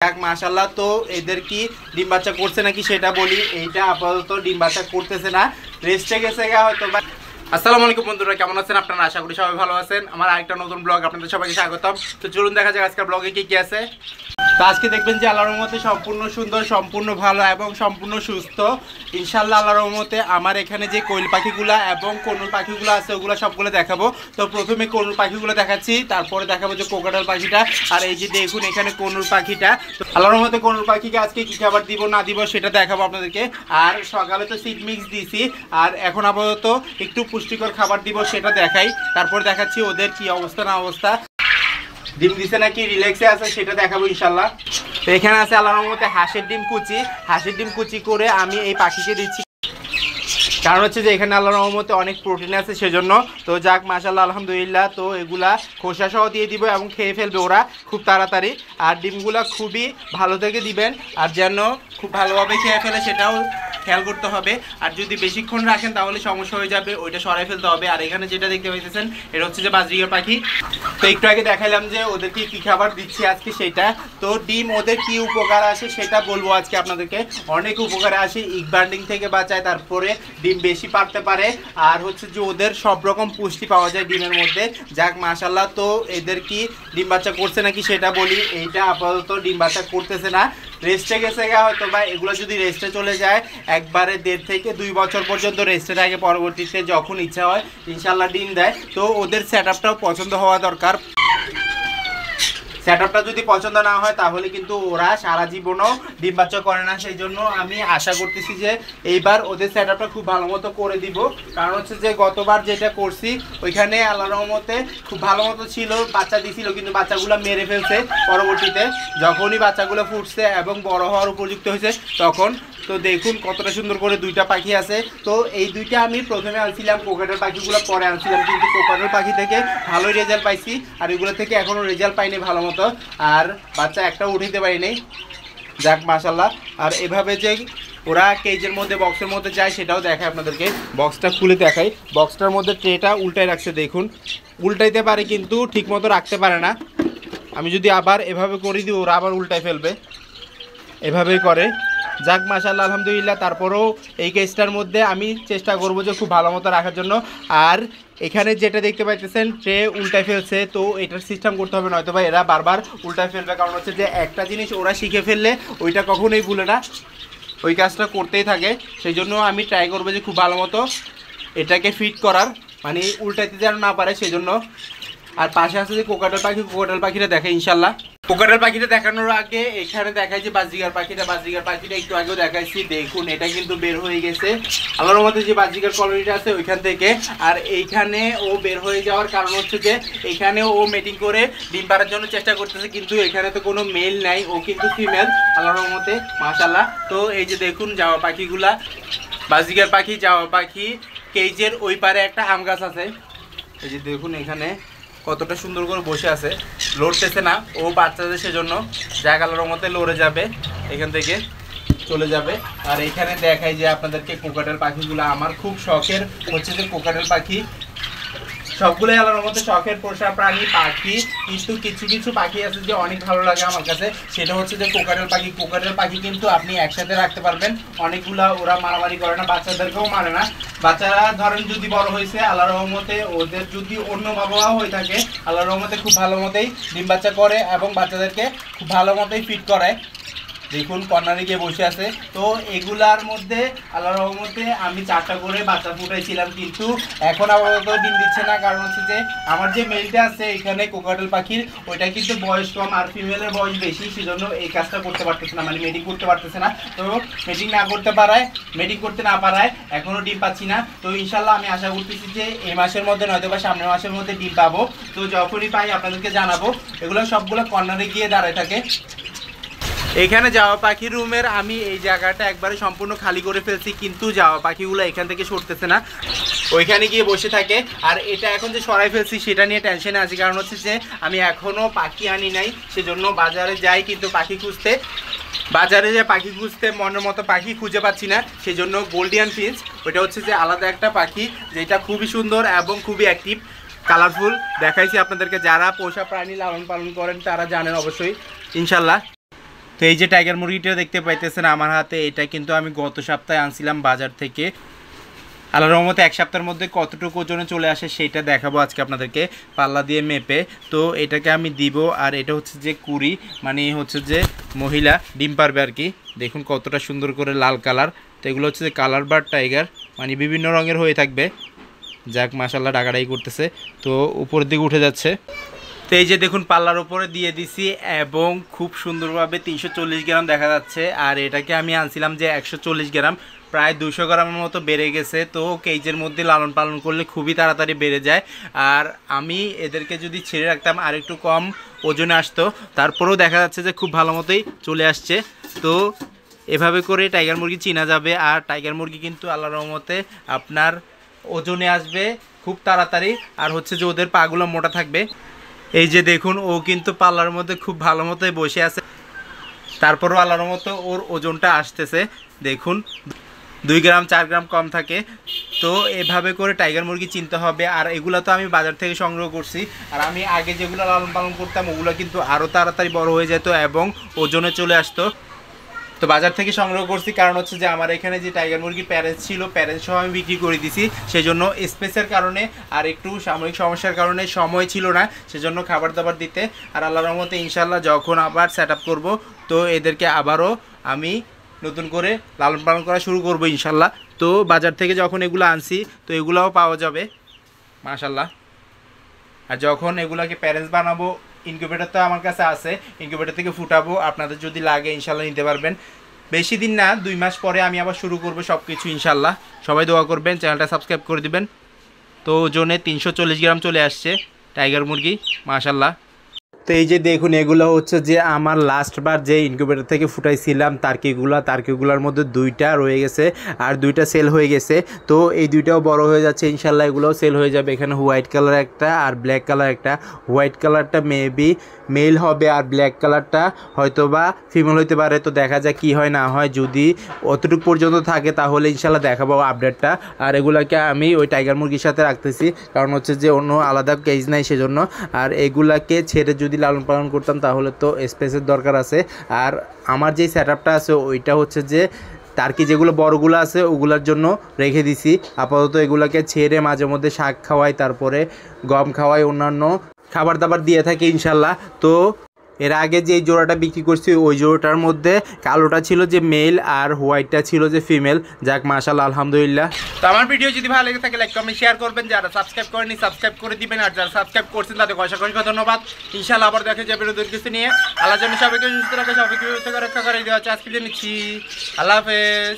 যাক মাশাআল্লাহ। তো এদের কি ডিম বাচ্চা করছে নাকি সেটা বলি। এইটা আপাতত ডিম বাচ্চা করতেছে না, রেস্টে গেছে হয়তো। আসসালামু আলাইকুম বন্ধুরা, কেমন আছেন আপনারা? আশা করি সবাই ভালো আছেন। আমার আরেকটা নতুন ব্লগ আপনাদের সবাইকে স্বাগতম। তো চলুন দেখা যাক আজকের ব্লগে কি কি আছে। তো আজকে দেখবেন যে আল্লাহর রহমতে সম্পূর্ণ সুন্দর, সম্পূর্ণ ভালো এবং সম্পূর্ণ সুস্থ ইনশাআল্লাহ। আল্লাহর রহমতে আমার এখানে যে কোয়েল পাখিগুলো এবং কনুর পাখিগুলো আছে ওগুলো সবগুলো দেখাবো। তো প্রথমে কনুর পাখিগুলো দেখাচ্ছি, তারপরে দেখাবো যে কোকাটাল পাখিটা। আর এই যে দেখুন এখানে কনুর পাখিটা। তো আল্লাহর রহমতে কনুর পাখিকে আজকে কি খাবার দিব না দিব সেটা দেখাবো আপনাদেরকে। আর সকালে তো সিড মিক্স দিয়েছি, আর এখন আপাতত একটু পুষ্টিকর খাবার দিব সেটা দেখাই। তারপর দেখাচ্ছি ওদের কি অবস্থা না অবস্থা, ডিম দিছে নাকি রিল্যাক্সে আছে সেটা দেখাবো ইনশাল্লাহ। তো এখানে আছে আল্লাহর রহমতে হাঁসের ডিম কুচি। হাঁসের ডিম কুচি করে আমি এই পাখিকে দিচ্ছি, কারণ হচ্ছে যে এখানে আল্লাহর রহমতে অনেক প্রোটিন আছে সেজন্য। তো যাক মাশাআল্লাহ আলহামদুলিল্লাহ। তো এগুলা খোসা সহ দিয়ে দিব এবং খেয়ে ফেলবে ওরা খুব তাড়াতাড়ি। আর ডিমগুলা খুবই ভালো থেকে দিবেন, আর যেন খুব ভালোভাবে খেয়ে ফেলে সেটাও খেয়াল করতে হবে। আর যদি বেশিক্ষণ রাখেন তাহলে সমস্যা হয়ে যাবে, ওইটা সরাই ফেলতে হবে। আর এখানে যেটা দেখতে পাইতেছেন এটা হচ্ছে যে বাজরিগার পাখি। তো একটু আগে দেখাইলাম যে ওদেরকে কী খাবার দিচ্ছি আজকে সেটা। তো ডিম ওদের কি উপকার আসে সেটা বলবো আজকে আপনাদেরকে। অনেক উপকারে আসে, ইগ বার্নিং থেকে বাঁচায়, তারপরে ডিম বেশি পারতে পারে, আর হচ্ছে যে ওদের সব রকম পুষ্টি পাওয়া যায় ডিমের মধ্যে। যাক মাশাআল্লাহ। তো এদের কি ডিম বাচ্চা করছে নাকি সেটা বলি। এইটা আপাতত ডিম বাচ্চা করতেছে না, রেস্টে গেছে হয়তো। বা এগুলো যদি রেস্টে চলে যায় একবারে 1.5 থেকে 2 বছর পর্যন্ত রেস্টে থাকে, পরবর্তীতে যখন ইচ্ছা হয় ইনশাল্লাহ ডিম দেয়। তো ওদের সেট আপটাও পছন্দ হওয়া দরকার। সেট আপটা যদি পছন্দ না হয় তাহলে কিন্তু ওরা সারা জীবনও ডিম বাচ্চা করে না। সেই জন্য আমি আশা করতেছি যে এইবার ওদের সেট আপটা খুব ভালো মতো করে দিব। কারণ হচ্ছে যে গতবার যেটা করছি ওইখানে আল্লাহর রহমতে খুব ভালো মতো ছিল, বাচ্চা দিছিল, কিন্তু বাচ্চাগুলো মেরে ফেলছে পরবর্তীতে। যখনই বাচ্চাগুলো ফুটছে এবং বড় হওয়ার উপযুক্ত হয়েছে তখন। তো দেখুন কতটা সুন্দর করে দুইটা পাখি আছে। তো এই দুইটা আমি প্রথমে আনছিলাম, কোকাটাল পাখিগুলো পরে আনছিলাম, কিন্তু কোকাটাল পাখি থেকে ভালোই রেজাল্ট পাইছি। আর এগুলো থেকে এখনও রেজাল্ট পাইনি ভালো মতো, আর বাচ্চা একটাও উঠাইতে পারি নাই। যাক মাশাআল্লাহ। আর এভাবে যে ওরা কেজের মধ্যে বক্সের মধ্যে যায় সেটাও দেখায় আপনাদেরকে। বক্সটা খুলে দেখাই। বক্সটার মধ্যে ট্রেটা উল্টাই রাখছে, দেখুন উল্টাইতে পারে কিন্তু ঠিক মতো রাখতে পারে না। আমি যদি আবার এভাবে করে দিই ওরা আবার উল্টাই ফেলবে, এভাবেই করে। যাক মাশাআল্লাহ আলহামদুলিল্লাহ। তারপরেও এই কেসটার মধ্যে আমি চেষ্টা করবো যে খুব ভালো মতো রাখার জন্য। আর এখানে যেটা দেখতে পাইতেছেন ট্রে উল্টায় ফেলছে, তো এটার সিস্টেম করতে হবে, নয়তো বা এরা বারবার উল্টায় ফেলবে। কারণ হচ্ছে যে একটা জিনিস ওরা শিখে ফেললে ওইটা কখনোই ভুলে না, ওই কাজটা করতেই থাকে। সেই জন্য আমি ট্রাই করবো যে খুব ভালো মতো এটাকে ফিট করার, মানে উল্টাইতে যেন না পারে সেই জন্য। আর পাশে আছে যে কোকাটাল পাখি, কোকাটাল পাখিটা দেখে ইনশাল্লাহ। কোকাটাল পাখিটা দেখানোর আগে এখানে দেখাই যে বাজরিগার পাখিটা। বাজরিগার পাখিটা একটু আগেও দেখাইছি, দেখুন এটা কিন্তু বের হয়ে গেছে আল্লাহর মধ্যে যে বাজরিগার কলোনিটা আছে ওইখান থেকে। আর এইখানে ও বের হয়ে যাওয়ার কারণ হচ্ছে যে এখানে ও মেটিং করে ডিম পাড়ার জন্য চেষ্টা করতেছে, কিন্তু এখানে তো কোনো মেল নাই, ও কিন্তু ফিমেল আল্লাহর মধ্যে মাশাআল্লাহ। তো এই যে দেখুন জাওয়া পাখিগুলা, বাজরিগার পাখি, জাওয়া পাখি। কেজের ওই পারে একটা আম গাছ আছে, এই যে দেখুন এখানে কতটা সুন্দর করে বসে আছে, লড়তেছে না ও বাচ্চাদের সেজন্য। জায়গা আল্লাহর মধ্যে লড়ে যাবে, এখান থেকে চলে যাবে। আর এখানে দেখাই যে আপনাদেরকে কোকাটাল পাখিগুলো আমার খুব শখের হচ্ছে যে কোকাটাল পাখি। সবগুলোই আল্লাহর মধ্যে শখের পোষা প্রাণী পাখি, কিন্তু কিছু কিছু পাখি আছে যে অনেক ভালো লাগে আমার কাছে, সেটা হচ্ছে যে কোকাটাল পাখি। কোকাটাল পাখি কিন্তু আপনি একসাথে রাখতে পারবেন অনেকগুলা, ওরা মারামারি করে না, বাচ্চাদেরকেও মারে না। বাচ্চারা ধরেন যদি বড় হয়েছে আল্লাহর রহমতে, ওদের যদি অন্য বাবা হয়ে থাকে আল্লাহর রহমতে খুব ভালো মতোই ডিম বাচ্চা করে এবং বাচ্চাদেরকে খুব ভালো মতোই ফিট করায়। দেখুন কর্নারে গিয়ে বসে আছে। তো এগুলার মধ্যে আল্লাহর রহমতে আমি 4টা করে বাচ্চা ফুটাইছিলাম, কিন্তু এখন আপাতত ডিম দিচ্ছে না। কারণ হচ্ছে যে আমার যে মেলটা আছে এখানে কোকাটাল পাখির, ওইটা কিন্তু বয়স কম আর ফিমেলের বয়স বেশি, সেজন্য এই কাজটা করতে পারতেছে না, মানে মেটিং করতে পারতেছে না। তো মেটিং না করতে পারায়, মেটিং করতে না পারায় এখনও ডিম পাচ্ছি না। তো ইনশাল্লাহ আমি আশা করতেছি যে এই মাসের মধ্যে নয়তো বা সামনের মাসের মধ্যে ডিম পাবো। তো যখনই পাই আপনাদেরকে জানাবো। এগুলো সবগুলো কর্নারে গিয়ে দাঁড়ায় থাকে। এখানে জাওয়া পাখির রুমের আমি এই জায়গাটা একবারে সম্পূর্ণ খালি করে ফেলছি, কিন্তু জাওয়া পাখিগুলো এখান থেকে সরতেছে না, ওইখানে গিয়ে বসে থাকে। আর এটা এখন যে সরাই ফেলছি সেটা নিয়ে টেনশনে আছি, কারণ হচ্ছে যে আমি এখনও পাখি আনি নাই, সেজন্য বাজারে যাই কিন্তু পাখি খুঁজতে, বাজারে যে পাখি খুঁজতে মনের মতো পাখি খুঁজে পাচ্ছি না। সেজন্য গোল্ডিয়ান ফিঞ্চ, ওইটা হচ্ছে যে আলাদা একটা পাখি যেটা খুবই সুন্দর এবং খুবই অ্যাক্টিভ, কালারফুল। দেখাইছি আপনাদেরকে, যারা পোষা প্রাণী লালন পালন করেন তারা জানেন অবশ্যই ইনশাল্লাহ। তো এই যে টাইগার মুরগিটা দেখতে পাইতেছেন আমার হাতে, এটা কিন্তু আমি গত সপ্তাহে আনছিলাম বাজার থেকে। আল্লাহর রহমতে এক সপ্তাহের মধ্যে কতটুকু ওজনে চলে আসে সেটা দেখাবো আজকে আপনাদেরকে পাল্লা দিয়ে মেপে। তো এটাকে আমি দিব, আর এটা হচ্ছে যে কুড়ি, মানে হচ্ছে যে মহিলা ডিম পারবে আর কি। দেখুন কতটা সুন্দর করে লাল কালার। তো এগুলো হচ্ছে যে কালার বার্ড টাইগার, মানে বিভিন্ন রঙের হয়ে থাকবে। যাক মাশাআল্লাহ ডাকাডাকি করতেছে, তো উপরের দিকে উঠে যাচ্ছে। তো এই যে দেখুন পাল্লার উপরে দিয়ে দিছি এবং খুব সুন্দরভাবে 340 গ্রাম দেখা যাচ্ছে। আর এটাকে আমি আনছিলাম যে 140 গ্রাম, প্রায় 200 গ্রামের মতো বেড়ে গেছে। তো কেজের মধ্যে লালন পালন করলে খুবই তাড়াতাড়ি বেড়ে যায়। আর আমি এদেরকে যদি ছেড়ে রাখতাম আর একটু কম ওজনে আসতো, তারপরেও দেখা যাচ্ছে যে খুব ভালো মতোই চলে আসছে। তো এভাবে করে টাইগার মুরগি চেনা যাবে। আর টাইগার মুরগি কিন্তু আল্লাহর রহমতে আপনার ওজনে আসবে খুব তাড়াতাড়ি, আর হচ্ছে যে ওদের পাগুলো মোটা থাকবে। এই যে দেখুন ও কিন্তু পাল্লার মধ্যে খুব ভালো মতোই বসে আছে, তারপরও আল্লাহর মতো ওর ওজনটা আসতেছে। দেখুন 2 গ্রাম 4 গ্রাম কম থাকে। তো এভাবে করে টাইগার মুরগি চিনতে হবে। আর এগুলো তো আমি বাজার থেকে সংগ্রহ করছি, আর আমি আগে যেগুলো লালন পালন করতাম ওগুলো কিন্তু আরও তাড়াতাড়ি বড় হয়ে যেত এবং ওজনে চলে আসতো। তো বাজার থেকে সংগ্রহ করছি, কারণ হচ্ছে যে আমার এখানে যে টাইগার মুরগির প্যারেন্টস ছিল, প্যারেন্টস সহ আমি বিক্রি করে দিছি। সেই জন্য স্পেসের কারণে আর একটু সাময়িক সমস্যার কারণে সময় ছিল না সেজন্য খাবার দাবার দিতে। আর আল্লাহর রহমতে ইনশাল্লাহ যখন আবার সেট আপ করবো, তো এদেরকে আবারও আমি নতুন করে লালন পালন করা শুরু করবো ইনশাল্লাহ। তো বাজার থেকে যখন এগুলো আনছি তো এগুলোও পাওয়া যাবে মাশাল্লাহ। আর যখন এগুলাকে প্যারেন্টস বানাবো, ইনকিউবেটর তো আমার কাছে আছে, ইনকিউবেটর থেকে ফুটাবো, আপনাদের যদি লাগে ইনশাল্লাহ নিতে পারবেন। বেশি দিন না, 2 মাস পরে আমি আবার শুরু করবো সব কিছু ইনশাল্লাহ। সবাই দোয়া করবেন, চ্যানেলটা সাবস্ক্রাইব করে দিবেন। তো ওজনে 340 গ্রাম চলে আসছে টাইগার মুরগি মাশাল্লাহ। তো এই যে দেখুন এগুলো হচ্ছে যে আমার লাস্টবার যে ইনকিউবেটর থেকে ফুটাইছিলাম তার্কিগুলার মধ্যে 2টা রয়ে গেছে, আর 2টা সেল হয়ে গেছে। তো এই 2টাও বড় হয়ে যাচ্ছে ইনশাল্লাহ, এগুলোও সেল হয়ে যাবে। এখানে হোয়াইট কালার একটা আর ব্ল্যাক কালার একটা। হোয়াইট কালারটা মেবি মেল হবে, আর ব্ল্যাক কালারটা হয়তো বা ফিমেল হইতে পারে। তো দেখা যায় কি হয় না হয়, যদি অতটুকু পর্যন্ত থাকে তাহলে ইনশাল্লাহ দেখাবো আপডেটটা। আর এগুলাকে আমি ওই টাইগার মুরগির সাথে রাখতেছি, কারণ হচ্ছে যে অন্য আলাদা কেজ নাই সেজন্য। আর এগুলাকে ছেড়ে যদি লালন পালন করতাম তাহলে তো স্পেসের দরকার আছে। আর আমার যেই সেট আপটা আছে ওইটা হচ্ছে যে টার্কি যেগুলো বড়গুলো আছে ওগুলোর জন্য রেখে দিছি। আপাতত এগুলোকে ছেড়ে মাঝে মধ্যে শাক খাওয়াই, তারপরে গম খাওয়াই, অন্যান্য খাবার দাবার দিয়ে থাকি ইনশাল্লাহ। তো এর আগে যে জোড়াটা বিক্রি করছি ওই জোড়াটার মধ্যে কালোটা ছিল যে মেল আর হোয়াইটটা ছিল যে ফিমেল। যাক মাশাআল্লাহ আলহামদুলিল্লাহ। তো আমার ভিডিও যদি ভালো লেগে থাকে লাইক কমেন্ট শেয়ার করবেন, যারা সাবস্ক্রাইব করেনি সাবস্ক্রাইব করে দিবেন, আর যারা সাবস্ক্রাইব করছেন তাদেরকে অসংখ্য ধন্যবাদ। ইনশাআল্লাহ আবার দেখা যাবে নতুন কিছু নিয়ে। আল্লাহ যেন সবাইকে সুস্থ রাখে, সবাইকে রক্ষা করে দেওয়া আছে। আজকে নিচ্ছি, আল্লাহ হাফেজ।